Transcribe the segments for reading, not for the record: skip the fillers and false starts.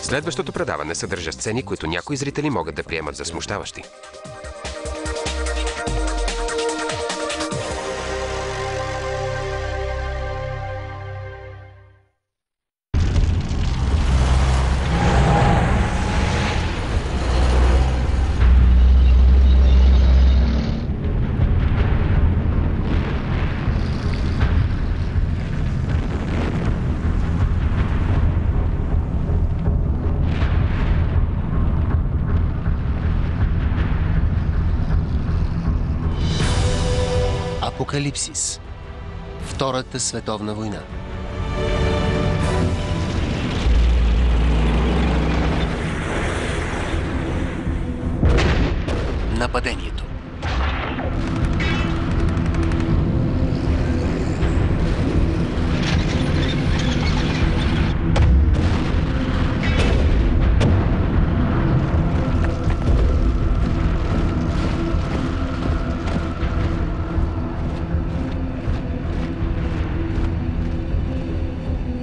Следващото предаване съдържа сцени, които някои зрители могат да приемат за смущаващи. Апокалипсис. Втората световна война. Нападението.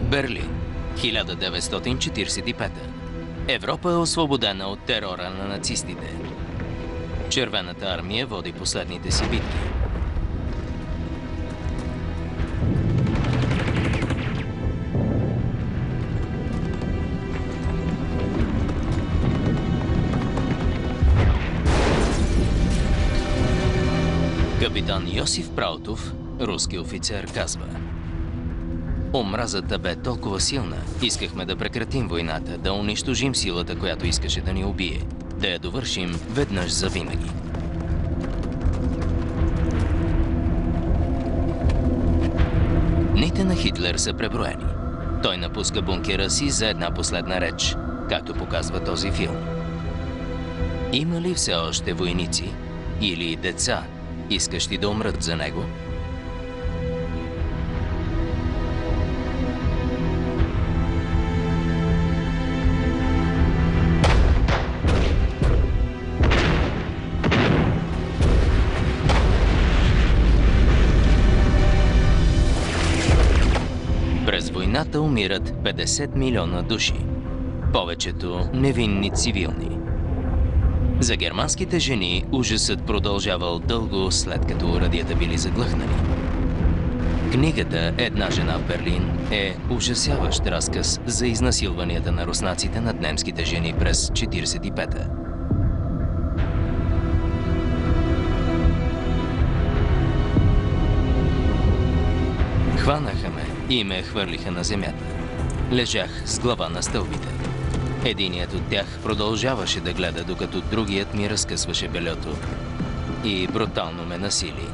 Берлин, 1945. Европа е освободена от терора на нацистите. Червената армия води последните си битки. Капитан Йосиф Праутов, руски офицер, казва: омразата бе толкова силна, искахме да прекратим войната, да унищожим силата, която искаше да ни убие, да я довършим веднъж завинаги. Дните на Хитлер са преброени. Той напуска бункера си за една последна реч, както показва този филм. Има ли все още войници или деца, искащи да умрат за него? През войната умират 50 милиона души. Повечето невинни цивилни. За германските жени ужасът продължавал дълго, след като оръдията били заглъхнали. Книгата «Една жена в Берлин» е ужасяващ разказ за изнасилванията на руснаците над немските жени през 1945-та. Хванаха ме и ме хвърлиха на земята. Лежах с глава на стълбите. Единият от тях продължаваше да гледа, докато другият ми разкъсваше бельото и брутално ме насили.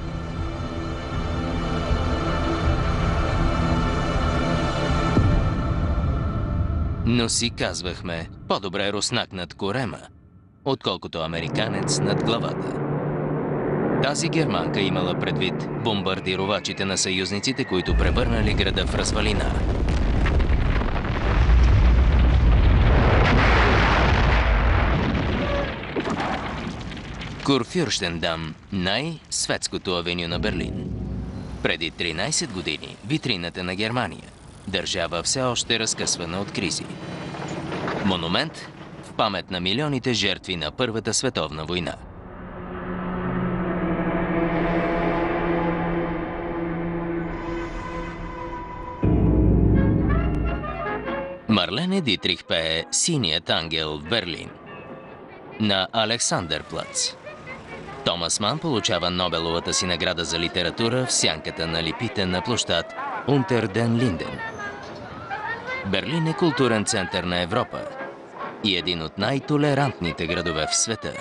Но си казвахме, по-добре руснак над корема, отколкото американец над главата. Тази германка имала предвид бомбардировачите на съюзниците, които превърнали града в развалина. Курфюрстендам, най-светското авеню на Берлин. Преди 13 години витрината на Германия. Държава все още разкъсвана от кризи. Монумент в памет на милионите жертви на Първата световна война. Марлене Дитрих пее «Синият ангел» в Берлин. На Александърплац. Томас Ман получава Нобеловата си награда за литература в сянката на липите на площад Унтер ден Линден. Берлин е културен център на Европа и един от най-толерантните градове в света.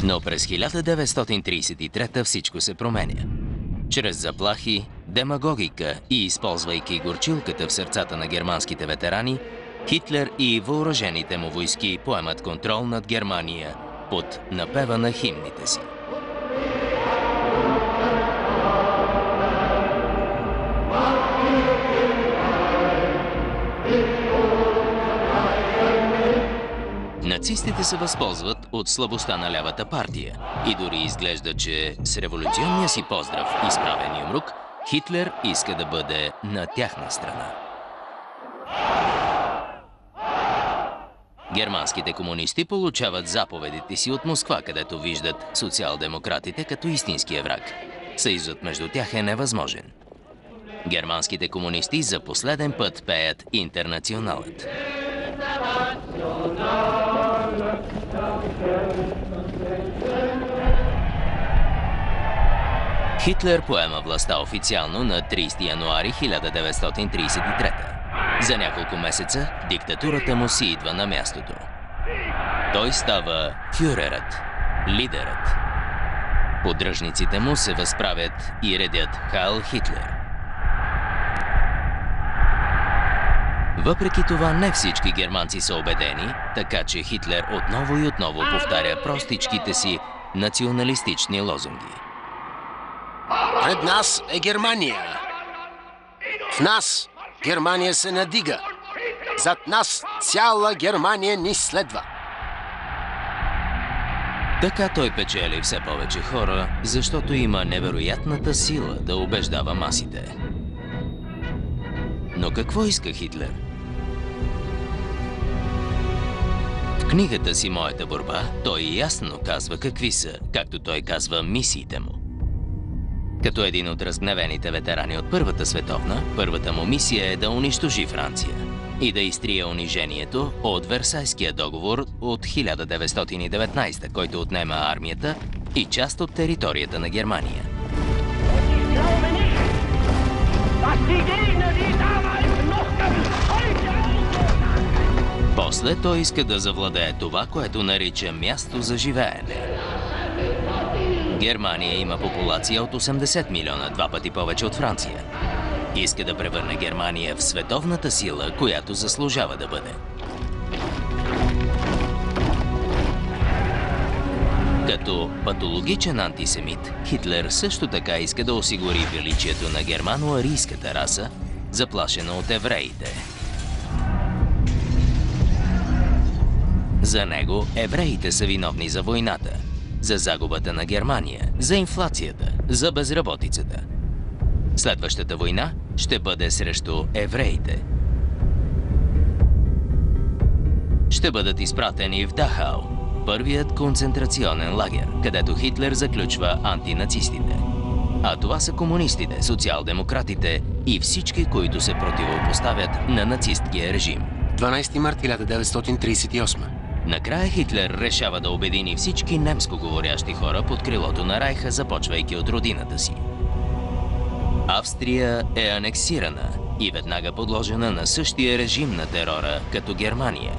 Но през 1933 всичко се променя. Чрез заплахи, демагогика и използвайки горчилката в сърцата на германските ветерани, Хитлер и въоръжените му войски поемат контрол над Германия под напева на химните си. На Нацистите се възползват от слабостта на лявата партия и дори изглежда, че с революционния си поздрав изправен юмрук, Хитлер иска да бъде на тяхна страна. Германските комунисти получават заповедите си от Москва, където виждат социал-демократите като истинския враг. Съюзът между тях е невъзможен. Германските комунисти за последен път пеят Интернационалът. Хитлер поема властта официално на 30 януари 1933. За няколко месеца диктатурата му си идва на мястото. Той става фюрерът, лидерът. Поддръжниците му се възправят и редят Хайл Хитлер. Въпреки това, не всички германци са убедени, така че Хитлер отново и отново повтаря простичките си националистични лозунги. Пред нас е Германия. В нас Германия се надига. Зад нас цяла Германия ни следва. Така той печели все повече хора, защото има невероятната сила да убеждава масите. Но какво иска Хитлер? В книгата си «Моята борба» той ясно казва какви са, както той казва, мисиите му. Като един от разгневените ветерани от Първата световна, първата му мисия е да унищожи Франция и да изтрие унижението от Версайския договор от 1919, който отнема армията и част от територията на Германия. После той иска да завладее това, което нарича място за живеене. Германия има популация от 80 милиона, 2 пъти повече от Франция. Иска да превърне Германия в световната сила, която заслужава да бъде. Като патологичен антисемит, Хитлер също така иска да осигури величието на германо-арийската раса, заплашена от евреите. За него евреите са виновни за войната, за загубата на Германия, за инфлацията, за безработицата. Следващата война ще бъде срещу евреите. Ще бъдат изпратени в Дахау, първият концентрационен лагер, където Хитлер заключва антинацистите. А това са комунистите, социал-демократите и всички, които се противопоставят на нацисткия режим. 12 март 1938. Накрая Хитлер решава да обедини всички немско говорящи хора под крилото на Райха, започвайки от родината си. Австрия е анексирана и веднага подложена на същия режим на терора като Германия.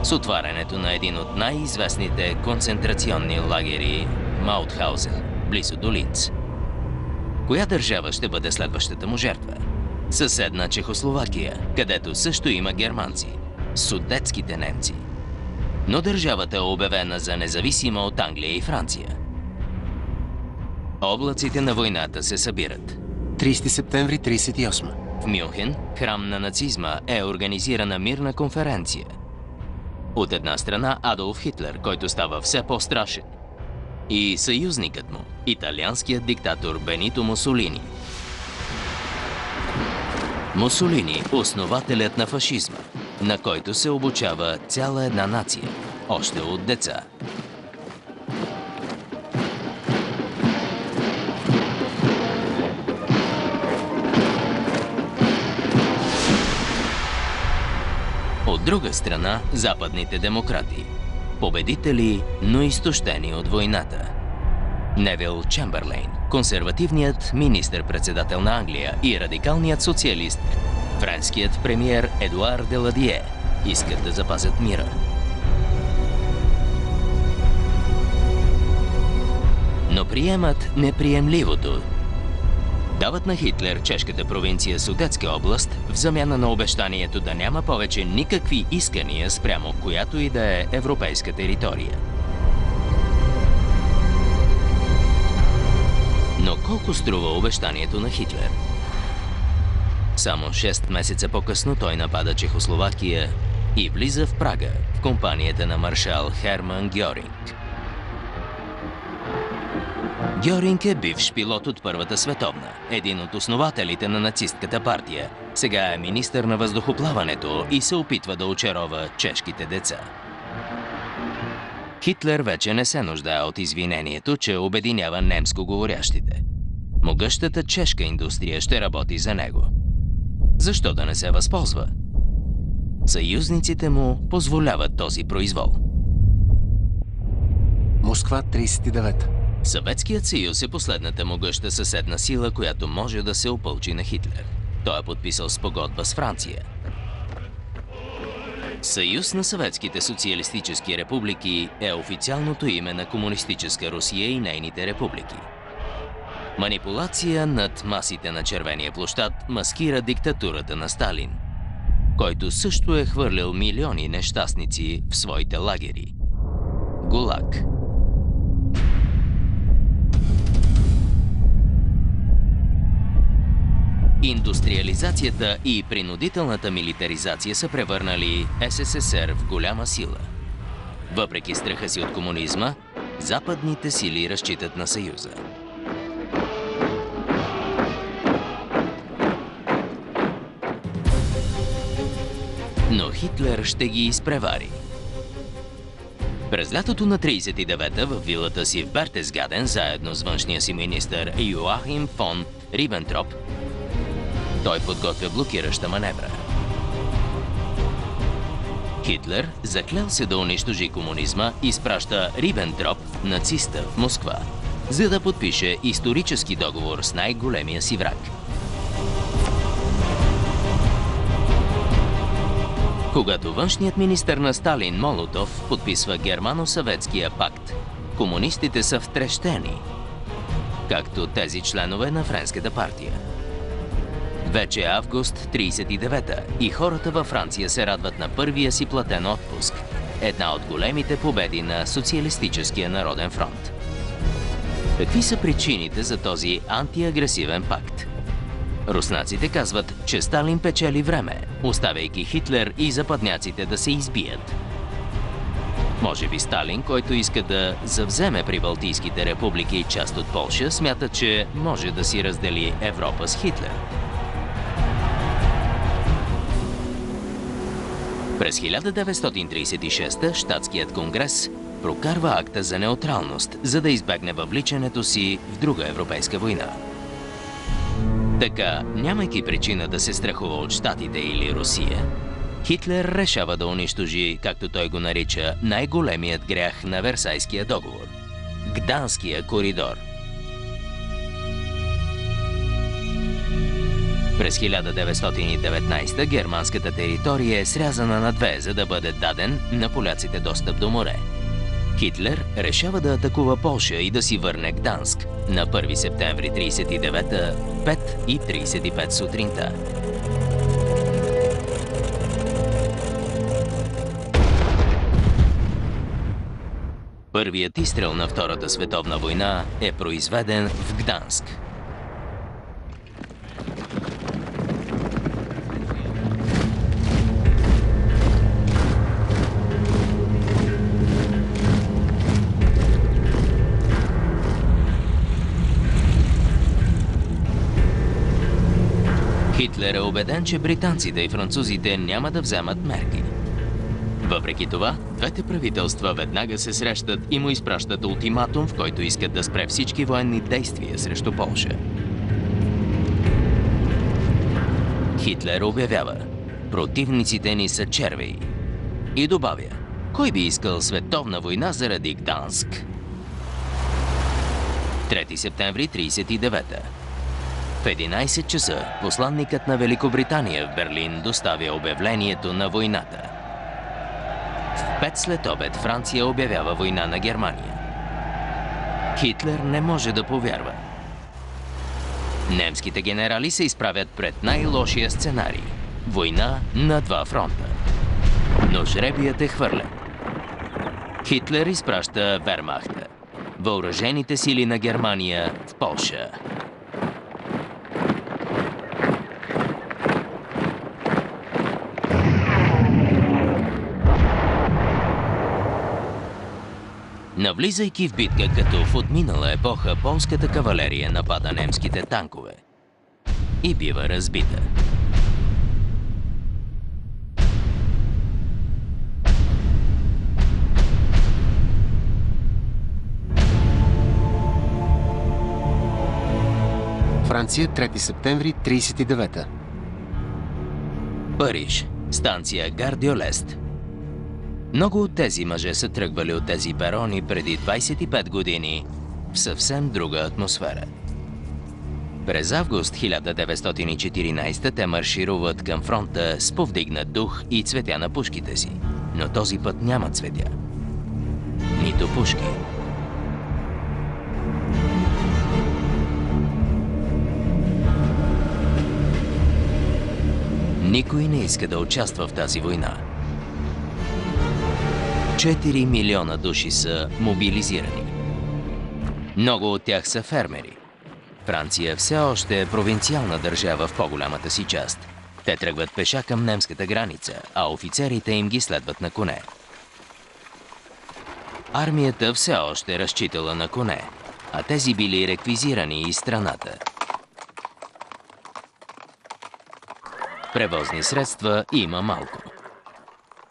С отварянето на един от най-известните концентрационни лагери Маутхаузен, близо до Линц. Коя държава ще бъде следващата му жертва? Съседна Чехословакия, където също има германци, судетските немци. Но държавата е обявена за независима от Англия и Франция. Облаците на войната се събират. 30 септември 1938. В Мюнхен, храм на нацизма, е организирана мирна конференция. От една страна Адолф Хитлер, който става все по-страшен. И съюзникът му, италианският диктатор Бенито Мусолини. Мусолини – основателят на фашизма, на който се обучава цяла една нация, още от деца. От друга страна, западните демократи. Победители, но изтощени от войната. Невил Чемберлейн, консервативният министър-председател на Англия и радикалният социалист, френският премиер Едуар Деладие, искат да запазят мира. Но приемат неприемливото. Дават на Хитлер чешката провинция Судетска област в замяна на обещанието да няма повече никакви искания спрямо която и да е европейска територия. Но колко струва обещанието на Хитлер? Само 6 месеца по-късно той напада Чехословакия и влиза в Прага в компанията на маршал Херман Гьоринг. Гьоринг е бивш пилот от Първата световна, един от основателите на нацистката партия. Сега е министър на въздухоплаването и се опитва да очарова чешките деца. Хитлер вече не се нуждае от извинението, че обединява немско говорящите. Могъщата чешка индустрия ще работи за него. Защо да не се възползва? Съюзниците му позволяват този произвол. Москва, 39. Съветският съюз е последната могъща съседна сила, която може да се опълчи на Хитлер. Той е подписал спогодба с Франция. Съюз на съветските социалистически републики е официалното име на комунистическа Русия и нейните републики. Манипулация над масите на Червения площад маскира диктатурата на Сталин, който също е хвърлил милиони нещастници в своите лагери. ГУЛАГ. Индустриализацията и принудителната милитаризация са превърнали СССР в голяма сила. Въпреки страха си от комунизма, западните сили разчитат на Съюза. Но Хитлер ще ги изпревари. През лятото на 1939-та в вилата си в Бертесгаден, заедно с външния си министър Йоахим фон Рибентроп, той подготвя блокираща маневра. Хитлер, заклел се да унищожи комунизма, изпраща Рибентроп, нациста, в Москва, за да подпише исторически договор с най-големия си враг. Когато външният министър на Сталин Молотов подписва Германо-съветския пакт, комунистите са втрещени, както тези членове на Френската партия. Вече е август 1939-та и хората във Франция се радват на първия си платен отпуск. Една от големите победи на Социалистическия народен фронт. Какви са причините за този антиагресивен пакт? Руснаците казват, че Сталин печели време, оставяйки Хитлер и западняците да се избият. Може би Сталин, който иска да завземе прибалтийските републики и част от Полша, смята, че може да си раздели Европа с Хитлер. През 1936 щатският конгрес прокарва акта за неутралност, за да избегне въвличането си в друга европейска война. Така, нямайки причина да се страхува от Щатите или Русия, Хитлер решава да унищожи, както той го нарича, най-големият грях на Версайския договор – Гданския коридор. През 1919 германската територия е срязана на две, за да бъде даден на поляците достъп до море. Хитлер решава да атакува Полша и да си върне Гданск на 1 септември 1939, 5:35 сутринта. Първият изстрел на Втората световна война е произведен в Гданск. Хитлер е убеден, че британците и французите няма да вземат мерки. Въпреки това, двете правителства веднага се срещат и му изпращат ултиматум, в който искат да спре всички военни действия срещу Полша. Хитлер обявява: противниците ни са червеи. И добавя: кой би искал световна война заради Гданск? 3 септември 1939. В 11 часа посланникът на Великобритания в Берлин доставя обявлението на войната. В 5 след обед Франция обявява война на Германия. Хитлер не може да повярва. Немските генерали се изправят пред най-лошия сценарий – война на два фронта. Но жребият е хвърлен. Хитлер изпраща Вермахта, въоръжените сили на Германия, в Полша. Навлизайки в битка като в отминала епоха, полската кавалерия напада немските танкове и бива разбита. Франция, 3 септември 39-та. Париж, станция Гар дьо Лест. Много от тези мъже са тръгвали от тези перони преди 25 години в съвсем друга атмосфера. През август 1914 те маршируват към фронта с повдигнат дух и цветя на пушките си. Но този път няма цветя. Нито пушки. Никой не иска да участва в тази война. 4 милиона души са мобилизирани. Много от тях са фермери. Франция все още е провинциална държава в по-голямата си част. Те тръгват пеша към немската граница, а офицерите им ги следват на коне. Армията все още разчитала на коне, а тези били реквизирани из страната. Превозни средства има малко.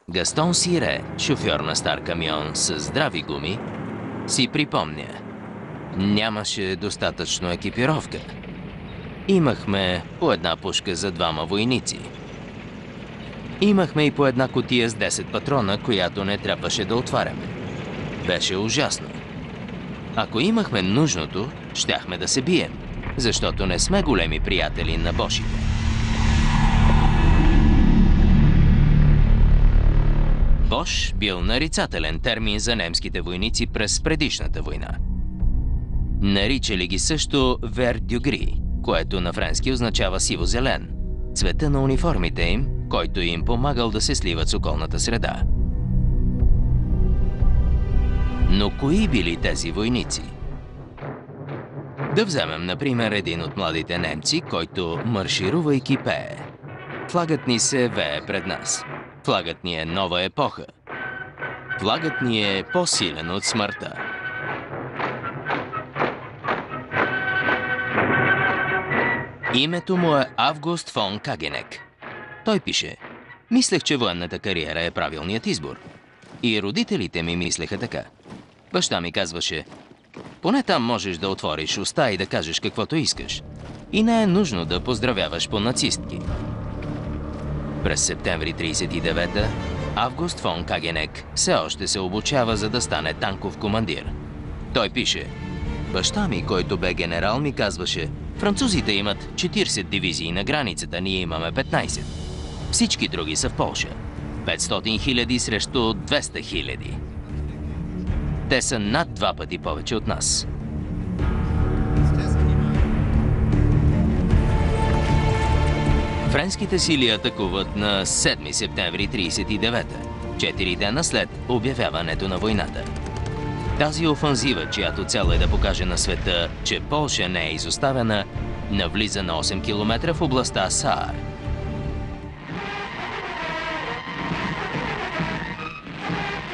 Гастон Сире, шофьор на стар камион с здрави гуми, си припомня: нямаше достатъчно екипировка. Имахме по една пушка за 2 войници. Имахме и по една кутия с 10 патрона, която не трябваше да отваряме. Беше ужасно. Ако имахме нужното, щяхме да се бием, защото не сме големи приятели на бошите. Бош бил нарицателен термин за немските войници през предишната война. Наричали ги също Вер дю Гри, което на френски означава сиво-зелен, цвета на униформите им, който им помагал да се сливат с околната среда. Но кои били тези войници? Да вземем, например, един от младите немци, който марширувайки пее: флагът ни се вее пред нас. Флагът ни е нова епоха. Флагът ни е по-силен от смъртта. Името му е Август фон Кагенек. Той пише: мислех, че военната кариера е правилният избор. И родителите ми мислеха така. Баща ми казваше: поне там можеш да отвориш уста и да кажеш каквото искаш. И не е нужно да поздравяваш по нацистки. През септември 1939-та Август фон Кагенек все още се обучава, за да стане танков командир. Той пише: баща ми, който бе генерал, ми казваше: французите имат 40 дивизии на границата, ние имаме 15. Всички други са в Полша. 500 хиляди срещу 200 хиляди. Те са над 2 пъти повече от нас. Френските сили атакуват на 7 септември 1939, 4 дена след обявяването на войната. Тази офанзива, чиято цел е да покаже на света, че Полша не е изоставена, навлиза на 8 км в областта Саар.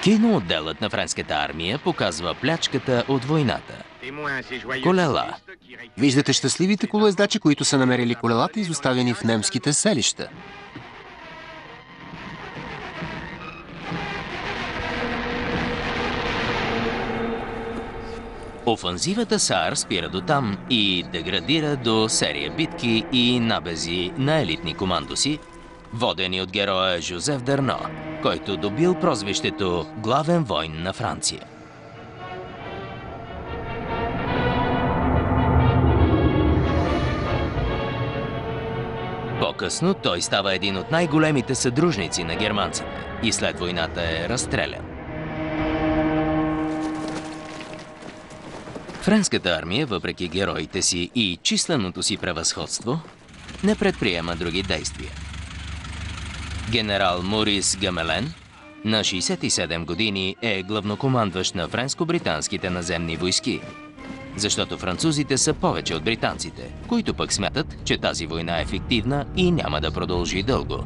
Киноотделът на френската армия показва плячката от войната. Колела. Виждате щастливите колоездачи, които са намерили колелата, изоставени в немските селища. Офанзивата Саар спира до там и деградира до серия битки и набези на елитни командоси, водени от героя Жозеф Дерно, който добил прозвището главен войн на Франция. По-късно той става един от най-големите съдружници на германците и след войната е разстрелян. Френската армия, въпреки героите си и численото си превъзходство, не предприема други действия. Генерал Морис Гамелен на 67 години е главнокомандващ на френско-британските наземни войски, защото французите са повече от британците, които пък смятат, че тази война е фиктивна и няма да продължи дълго.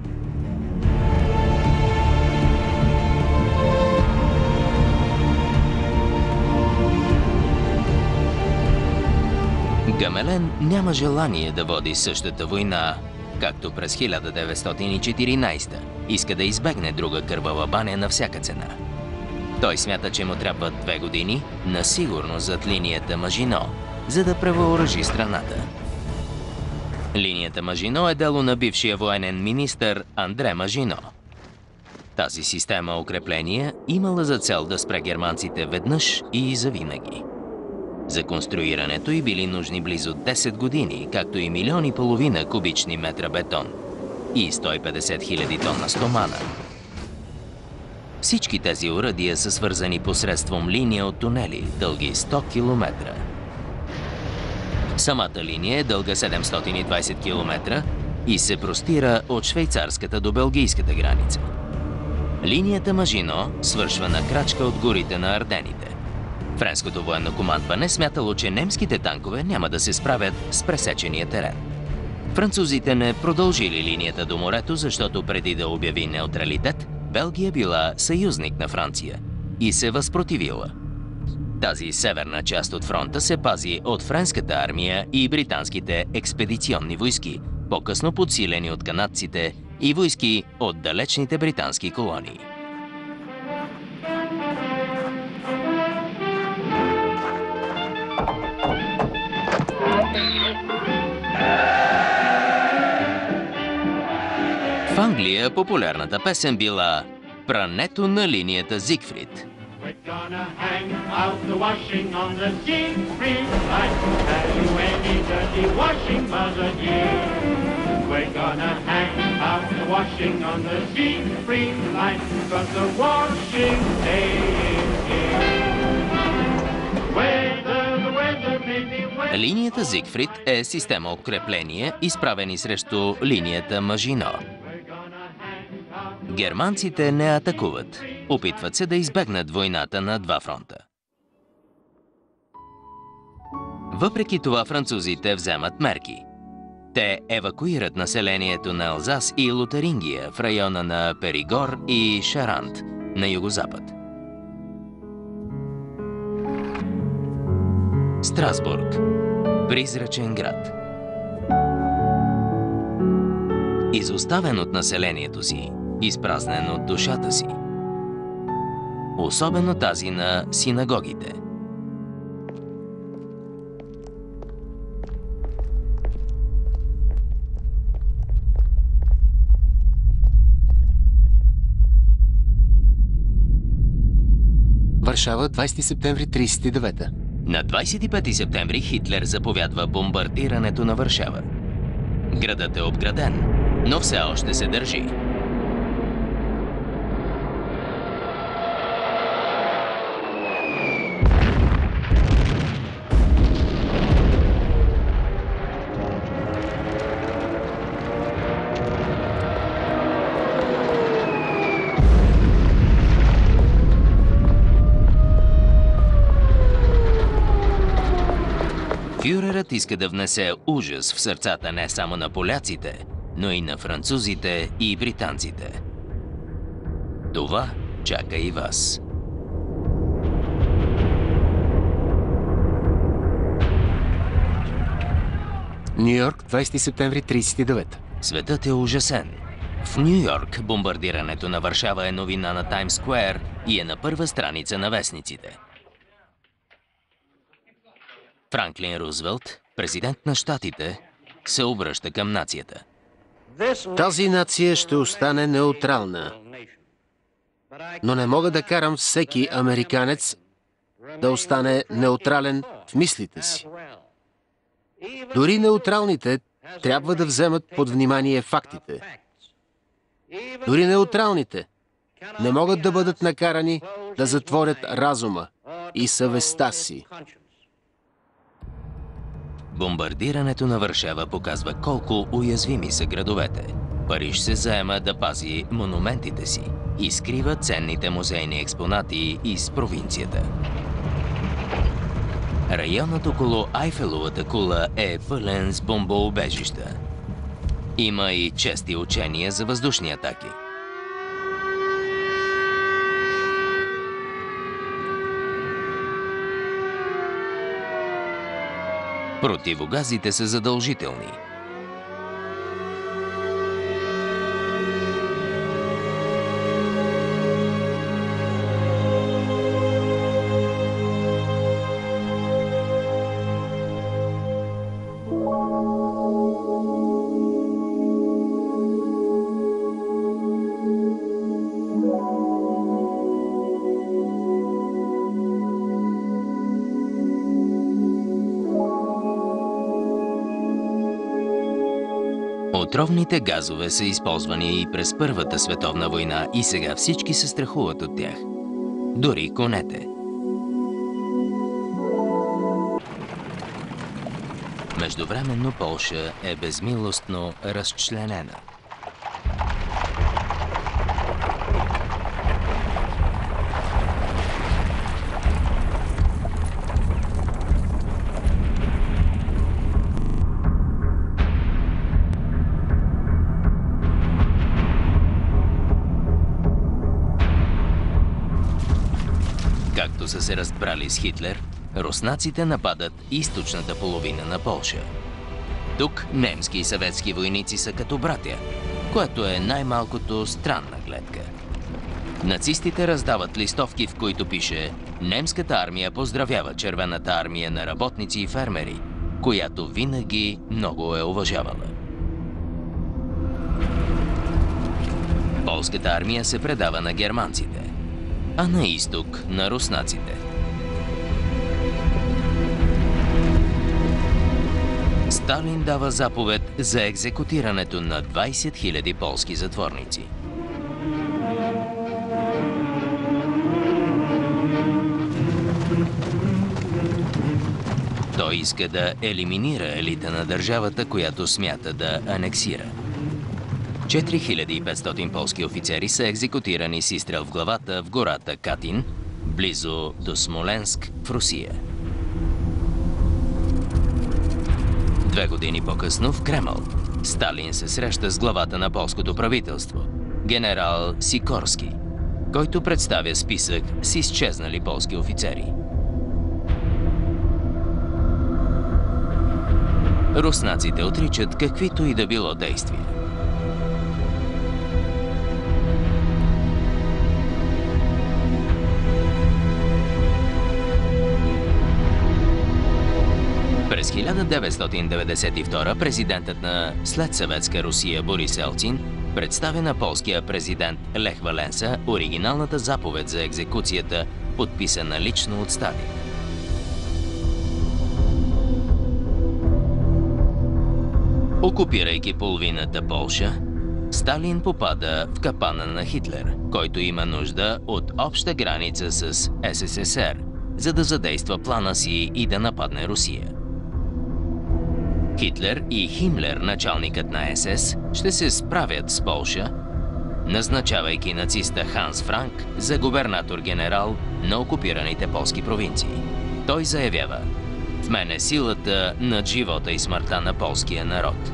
Гамелен няма желание да води същата война, както през 1914. Иска да избегне друга кървава баня на всяка цена. Той смята, че му трябват 2 години насигурно зад линията Мажино, за да превъоръжи страната. Линията Мажино е дело на бившия военен министър Андре Мажино. Тази система укрепления имала за цел да спре германците веднъж и завинаги. За конструирането й били нужни близо 10 години, както и 1,5 милиона кубични метра бетон и 150 хиляди тона стомана. Всички тези оръдия са свързани посредством линия от тунели, дълги 100 км. Самата линия е дълга 720 км и се простира от швейцарската до белгийската граница. Линията Мажино свършва на крачка от горите на Ардените. Френското военно командване смятало, че немските танкове няма да се справят с пресечения терен. Французите не продължили линията до морето, защото преди да обяви неутралитет, Белгия била съюзник на Франция и се възпротивила. Тази северна част от фронта се пази от френската армия и британските експедиционни войски, по-късно подсилени от канадците и войски от далечните британски колонии. В Англия популярната песен била "Прането на линията Зигфрид". We're gonna hang out the washing on the Siegfried line. Have you any dirty washing, Mother dear? We're gonna hang out the washing on the Siegfried line, 'cause the washing day is here. The weather may be wet. Линията Зигфрид е система укрепление, изправени срещу линията Мажино. Германците не атакуват. Опитват се да избегнат войната на 2 фронта. Въпреки това французите вземат мерки. Те евакуират населението на Алзас и Лотарингия в района на Перигор и Шарант на югозапад. Страсбург. Призрачен град. Изоставен от населението си, изпразнен от душата си. Особено тази на синагогите. Варшава, 20 септември 1939. На 25 септември Хитлер заповядва бомбардирането на Варшава. Градът е обграден, но все още се държи. Фюрерът иска да внесе ужас в сърцата не само на поляците, но и на французите и британците. Това чака и вас. Ню Йорк, 20 септември 1939. Светът е ужасен. В Ню Йорк бомбардирането на Варшава е новина на Таймс Сквер и е на първа страница на вестниците. Франклин Рузвелт, президент на щатите, се обръща към нацията. Тази нация ще остане неутрална. Но не мога да карам всеки американец да остане неутрален в мислите си. Дори неутралните трябва да вземат под внимание фактите. Дори неутралните не могат да бъдат накарани да затворят разума и съвестта си. Бомбардирането на Варшава показва колко уязвими са градовете. Париж се заема да пази монументите си и скрива ценните музейни експонати из провинцията. Районът около Айфеловата кула е пълен с бомбоубежища. Има и чести учения за въздушни атаки. Противогазите са задължителни. Отровните газове са използвани и през Първата световна война и сега всички се страхуват от тях. Дори конете. Междувременно Полша е безмилостно разчленена. Както са се разбрали с Хитлер, руснаците нападат източната половина на Полша. Тук немски и съветски войници са като братя, което е най-малкото странна гледка. Нацистите раздават листовки, в които пише: „Немската армия поздравява Червената армия на работници и фермери, която винаги много е уважавала“. Полската армия се предава на германците, а на изток на руснаците. Сталин дава заповед за екзекутирането на 20 000 полски затворници. Той иска да елиминира елита на държавата, която смята да анексира. 4500 полски офицери са екзекутирани с изстрел в главата в гората Катин, близо до Смоленск в Русия. 2 години по-късно в Кремъл Сталин се среща с главата на полското правителство, генерал Сикорски, който представя списък с изчезнали полски офицери. Руснаците отричат каквито и да било действия. През 1992 президентът на следсъветска Русия Борис Елцин представя на полския президент Лех Валенса оригиналната заповед за екзекуцията, подписана лично от Сталин. Окупирайки половината Полша, Сталин попада в капана на Хитлер, който има нужда от обща граница с СССР, за да задейства плана си и да нападне Русия. Хитлер и Химлер, началникът на СС, ще се справят с Полша, назначавайки нациста Ханс Франк за губернатор-генерал на окупираните полски провинции. Той заявява: „В мен е силата над живота и смъртта на полския народ“.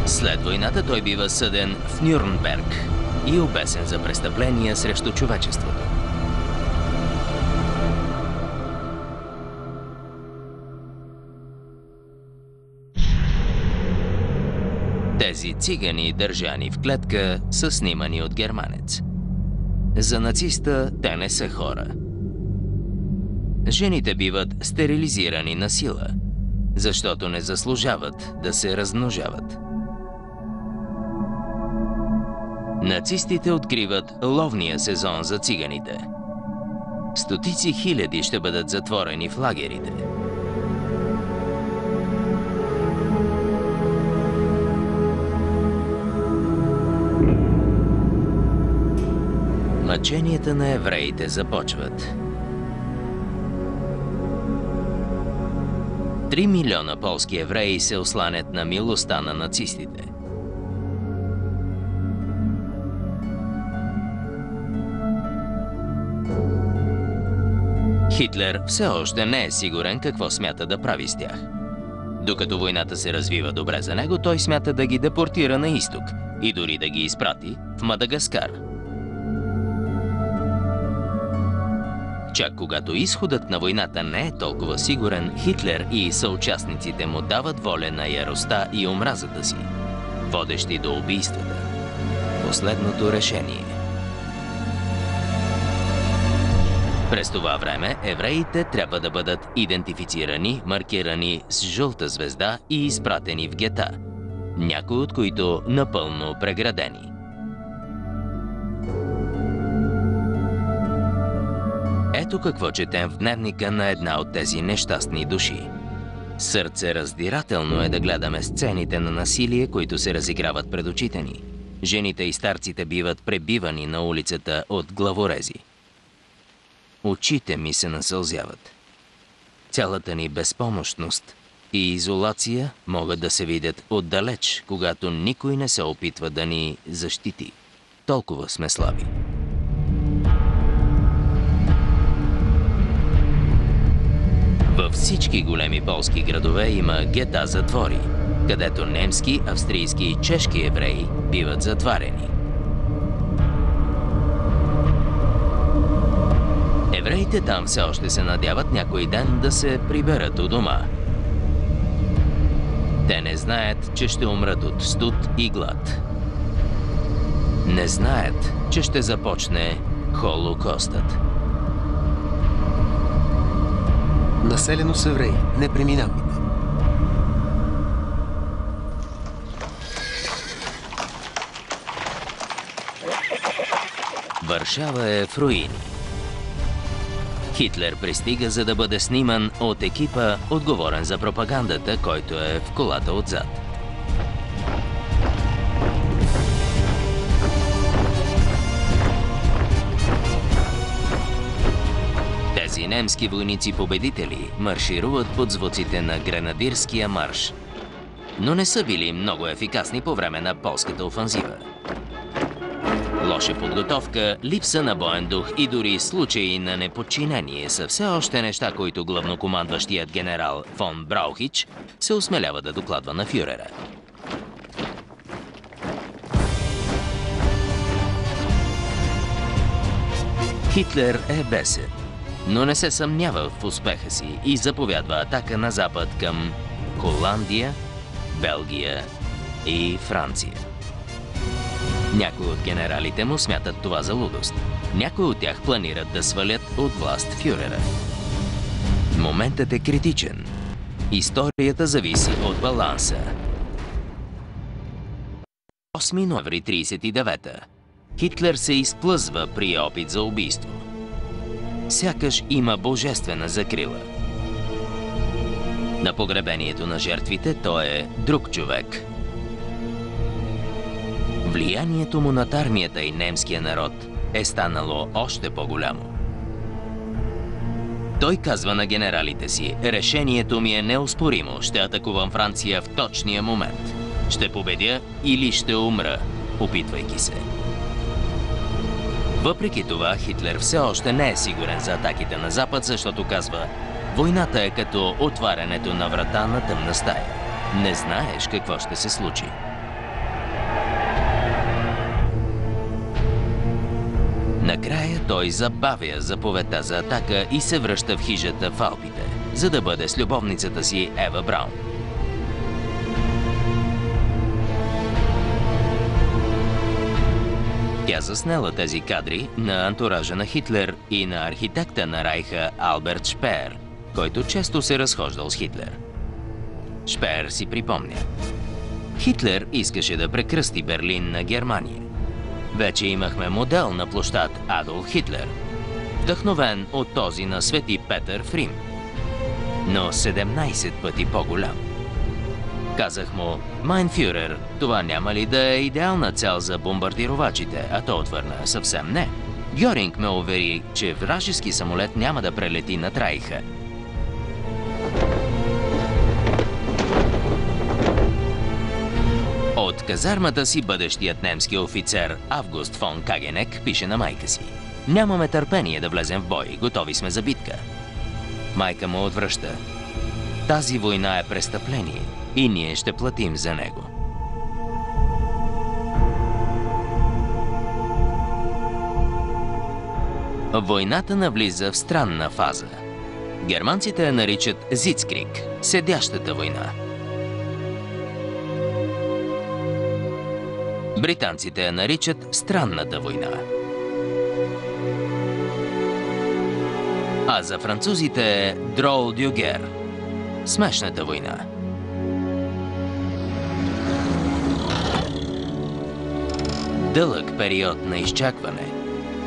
След войната той бива съден в Нюрнберг и обесен за престъпления срещу човечеството. Тези цигани, държани в клетка, са снимани от германец. За нациста те не са хора. Жените биват стерилизирани насила, защото не заслужават да се размножават. Нацистите откриват ловния сезон за циганите. Стотици хиляди ще бъдат затворени в лагерите. Мъченията на евреите започват. 3 милиона полски евреи се осланят на милостта на нацистите. Хитлер все още не е сигурен какво смята да прави с тях. Докато войната се развива добре за него, той смята да ги депортира на изток и дори да ги изпрати в Мадагаскар. Чак когато изходът на войната не е толкова сигурен, Хитлер и съучастниците му дават воля на яростта и омразата си, водещи до убийствата. Последното решение. През това време евреите трябва да бъдат идентифицирани, маркирани с жълта звезда и изпратени в гета, някои от които напълно преградени. Ето какво четем в дневника на една от тези нещастни души. Сърцераздирателно е да гледаме сцените на насилие, които се разиграват пред очите ни. Жените и старците биват пребивани на улицата от главорези. Очите ми се насълзяват. Цялата ни безпомощност и изолация могат да се видят отдалеч, когато никой не се опитва да ни защити. Толкова сме слаби. Във всички големи полски градове има гета-затвори, където немски, австрийски и чешки евреи биват затварени. Евреите там все още се надяват някой ден да се приберат у дома. Те не знаят, че ще умрат от студ и глад. Не знаят, че ще започне Холокостът. Населено с евреи. Не преминавайте. Варшава е в руини. Хитлер пристига, за да бъде сниман от екипа, отговорен за пропагандата, който е в колата отзад. Тези немски войници-победители маршируват под звуците на гренадирския марш, но не са били много ефикасни по време на полската офанзива. Лоша подготовка, липса на боен дух и дори случаи на неподчинение са все още неща, които главнокомандващият генерал фон Браухич се осмелява да докладва на фюрера. Хитлер е бесен, но не се съмнява в успеха си и заповядва атака на запад към Холандия, Белгия и Франция. Някои от генералите му смятат това за лудост. Някои от тях планират да свалят от власт фюрера. Моментът е критичен. Историята зависи от баланса. 8 ноември 1939. Хитлер се изплъзва при опит за убийство. Сякаш има божествена закрила. На погребението на жертвите той е друг човек. Влиянието му над армията и немския народ е станало още по-голямо. Той казва на генералите си: решението ми е неоспоримо, ще атакувам Франция в точния момент. Ще победя или ще умра, опитвайки се. Въпреки това, Хитлер все още не е сигурен за атаките на Запад, защото казва: войната е като отварянето на врата на тъмна стая. Не знаеш какво ще се случи. Накрая той забавя заповедта за атака и се връща в хижата в Алпите, за да бъде с любовницата си Ева Браун. Тя заснела тези кадри на антуража на Хитлер и на архитекта на Райха Алберт Шпеер, който често се разхождал с Хитлер. Шпеер си припомня: Хитлер искаше да прекръсти Берлин на Германия. Вече имахме модел на площад Адолф Хитлер, вдъхновен от този на Свети Петър в Рим, но 17 пъти по-голям. Казах му: Майн фюрер, това няма ли да е идеална цел за бомбардировачите? А той отвърна: съвсем не. Гьоринг ме увери, че вражески самолет няма да прелети над Райха. От казармата си бъдещият немски офицер Август фон Кагенек пише на майка си: нямаме търпение да влезем в бой, готови сме за битка. Майка му отвръща: тази война е престъпление и ние ще платим за него. Войната навлиза в странна фаза. Германците я наричат Зицкриг – седящата война. Британците я наричат странната война. А за французите е Дрол дю гер – смешната война. Дълъг период на изчакване,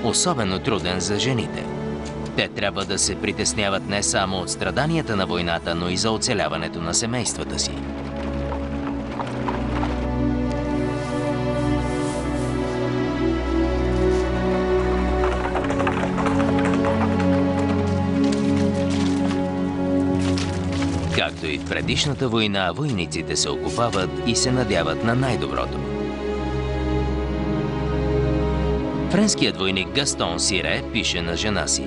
особено труден за жените. Те трябва да се притесняват не само от страданията на войната, но и за оцеляването на семействата си. Както и в предишната война, войниците се окупават и се надяват на най-доброто. Френският войник Гастон Сире пише на жена си: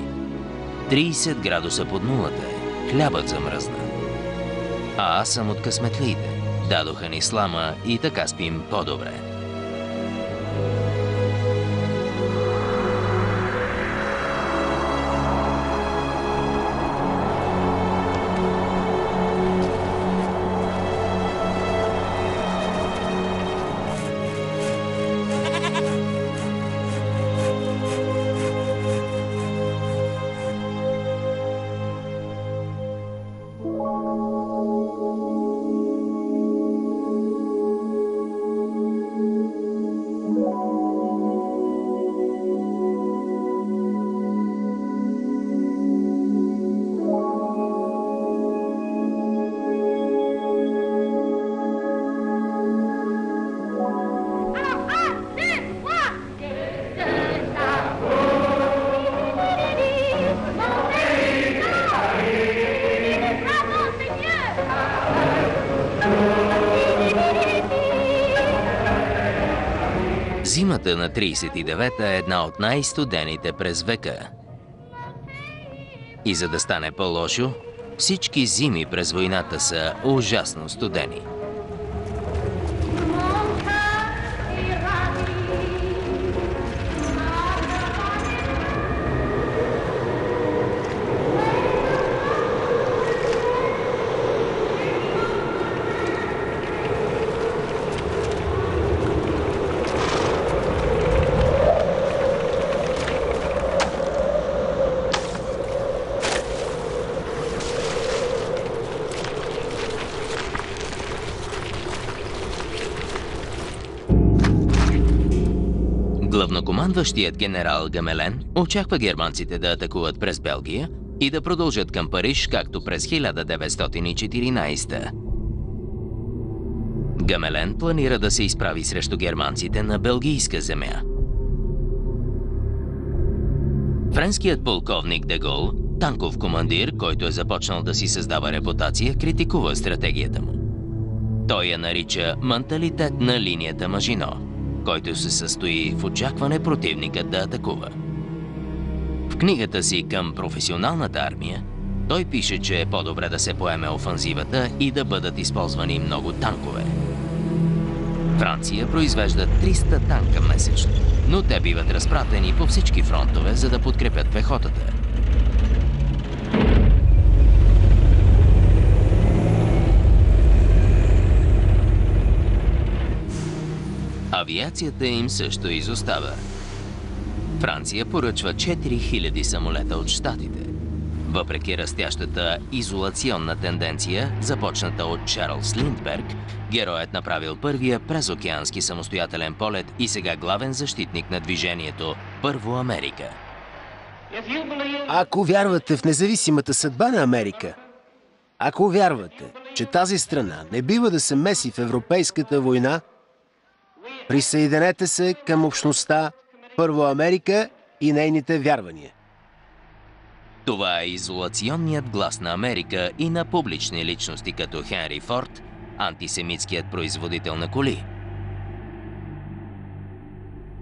30 градуса под нулата е, хлябът замръзна. А аз съм от късметлиите. Дадоха ни слама и така спим по-добре. Зимата на 39-та е една от най-студените през века. И за да стане по-лошо, всички зими през войната са ужасно студени. Главнокомандващият генерал Гамелен очаква германците да атакуват през Белгия и да продължат към Париж, както през 1914. Гамелен планира да се изправи срещу германците на белгийска земя. Френският полковник Де Гол, танков командир, който е започнал да си създава репутация, критикува стратегията му. Той я нарича менталитет на линията Мажино, който се състои в очакване противникът да атакува. В книгата си «Към професионалната армия» той пише, че е по-добре да се поеме офанзивата и да бъдат използвани много танкове. Франция произвежда 300 танка месечно, но те биват разпратени по всички фронтове, за да подкрепят пехотата. Авиацията им също изостава. Франция поръчва 4000 самолета от щатите. Въпреки растящата изолационна тенденция, започната от Чарлз Линдберг, героят направил първия презокеански самостоятелен полет и сега главен защитник на движението Първо Америка. Ако вярвате в независимата съдба на Америка, ако вярвате, че тази страна не бива да се меси в европейската война, присъединете се към общността Първо Америка и нейните вярвания. Това е изолационният глас на Америка и на публични личности като Хенри Форд, антисемитският производител на коли.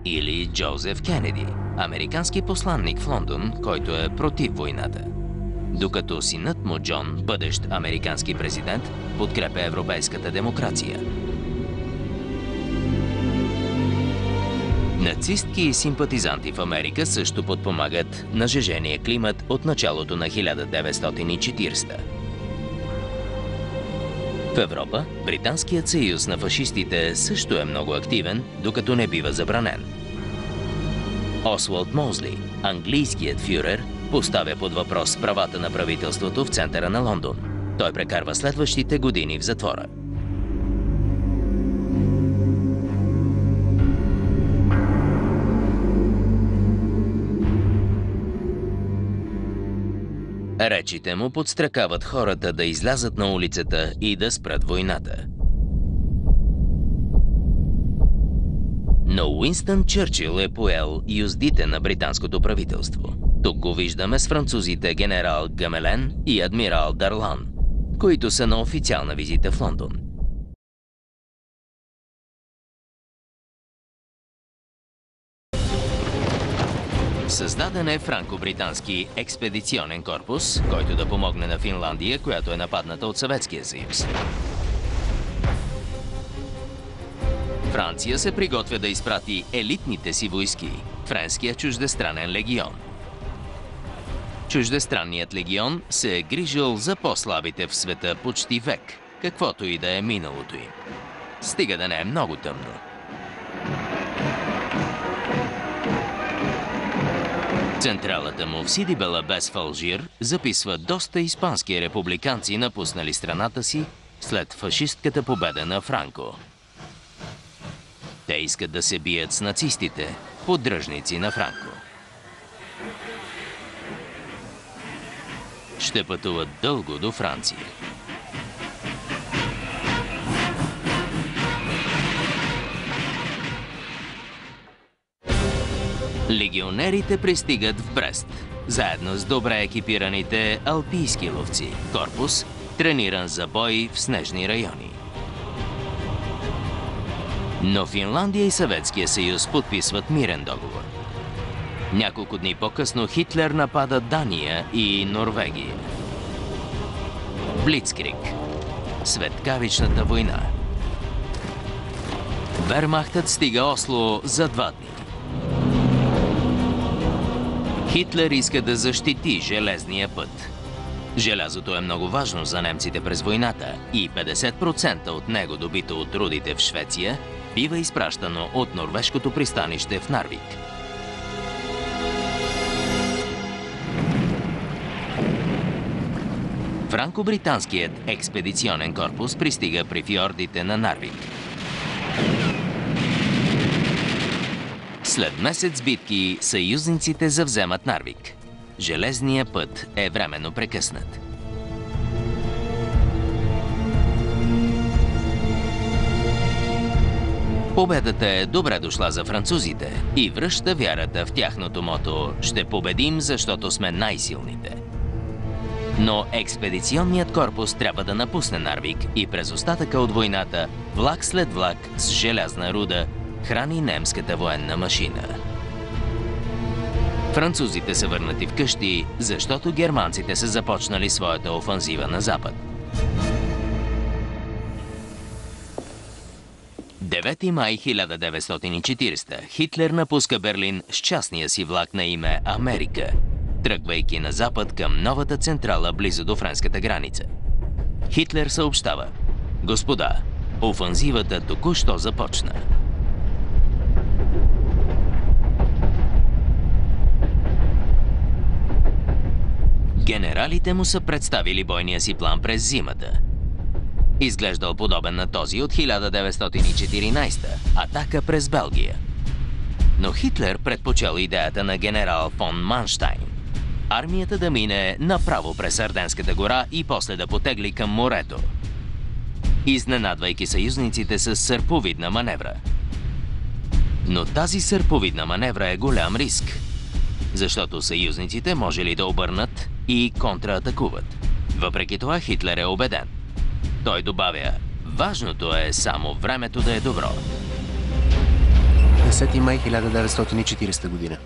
Или Джозеф Кенеди, американски посланник в Лондон, който е против войната. Докато синът му Джон, бъдещ американски президент, подкрепя европейската демокрация. Нацистки и симпатизанти в Америка също подпомагат нажежения климат от началото на 1940. В Европа Британският съюз на фашистите също е много активен, докато не бива забранен. Освалд Моузли, английският фюрер, поставя под въпрос правата на правителството в центъра на Лондон. Той прекарва следващите години в затвора. Речите му подстрекават хората да излязат на улицата и да спрат войната. Но Уинстън Чърчил е поел юздите на британското правителство. Тук го виждаме с французите генерал Гамелен и адмирал Дарлан, които са на официална визита в Лондон. Създаден е франко-британски експедиционен корпус, който да помогне на Финландия, която е нападната от Съветския съюз. Франция се приготвя да изпрати елитните си войски – Френския чуждестранен легион. Чуждестранният легион се е грижил за по-слабите в света почти век, каквото и да е миналото им. Стига да не е много тъмно. Централата му в Сиди Белабес в Алжир записва доста испански републиканци, напуснали страната си след фашистката победа на Франко. Те искат да се бият с нацистите, поддръжници на Франко. Ще пътуват дълго до Франция. Легионерите пристигат в Брест, заедно с добре екипираните алпийски ловци. Корпус, трениран за бой в снежни райони. Но Финландия и Съветския съюз подписват мирен договор. Няколко дни по-късно Хитлер напада Дания и Норвегия. Блицкриг. Светкавичната война. Вермахтът стига Осло за 2 дни. Хитлер иска да защити железния път. Желязото е много важно за немците през войната и 50% от него, добито от рудите в Швеция, бива изпращано от норвежкото пристанище в Нарвик. Франко-британският експедиционен корпус пристига при фьордите на Нарвик. След месец битки, съюзниците завземат Нарвик. Железният път е временно прекъснат. Победата е добре дошла за французите и връща вярата в тяхното мото «Ще победим, защото сме най-силните». Но експедиционният корпус трябва да напусне Нарвик и през остатъка от войната, влак след влак с желязна руда, храни немската военна машина. Французите са върнати вкъщи, защото германците са започнали своята офанзива на запад. 9 май 1940 Хитлер напуска Берлин с частния си влак на име Америка, тръгвайки на запад към новата централа близо до френската граница. Хитлер съобщава: „Господа, офанзивата току-що започна." Генералите му са представили бойния си план през зимата. Изглеждал подобен на този от 1914 атака през Белгия. Но Хитлер предпочел идеята на генерал фон Манштайн. Армията да мине направо през Арденската гора и после да потегли към морето, изненадвайки съюзниците с сърповидна маневра. Но тази сърповидна маневра е голям риск, защото съюзниците може ли да обърнат и контраатакуват. Въпреки това Хитлер е убеден. Той добавя: „Важното е само времето да е добро." 10 май 1940 година.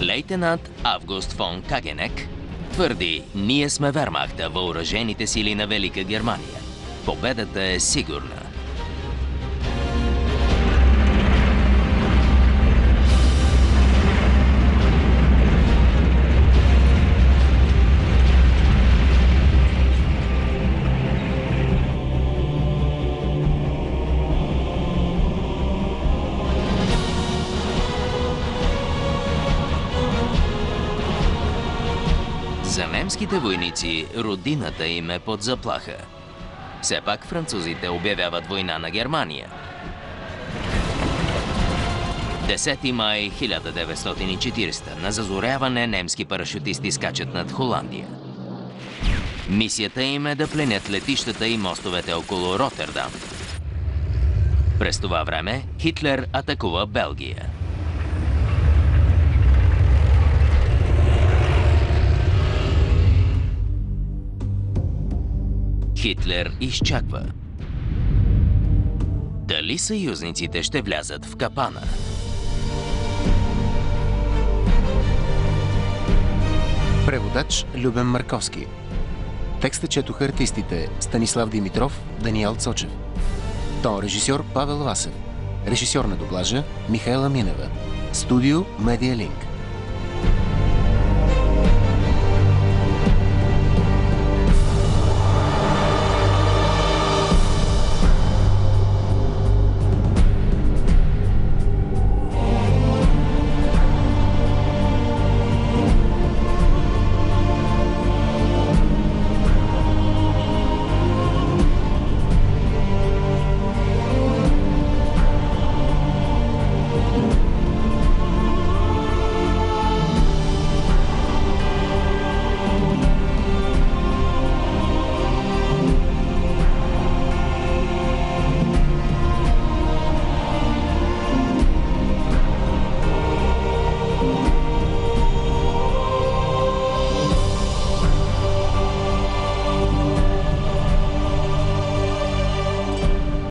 Лейтенант Август фон Кагенек твърди: „Ние сме Вермахта, въоръжените сили на Велика Германия. Победата е сигурна." немските войници родината им е под заплаха. Все пак французите обявяват война на Германия. 10 май 1940 на зазоряване немски парашютисти скачат над Холандия. Мисията им е да пленят летищата и мостовете около Ротердам. През това време Хитлер атакува Белгия. Хитлер изчаква. Дали съюзниците ще влязат в капана? Преводач Любен Марковски. Текста четоха артистите Станислав Димитров, Даниел Цочев. Тон режисьор Павел Васев. Режисьор на дублажа Михаела Минева. Студио Медиалинк.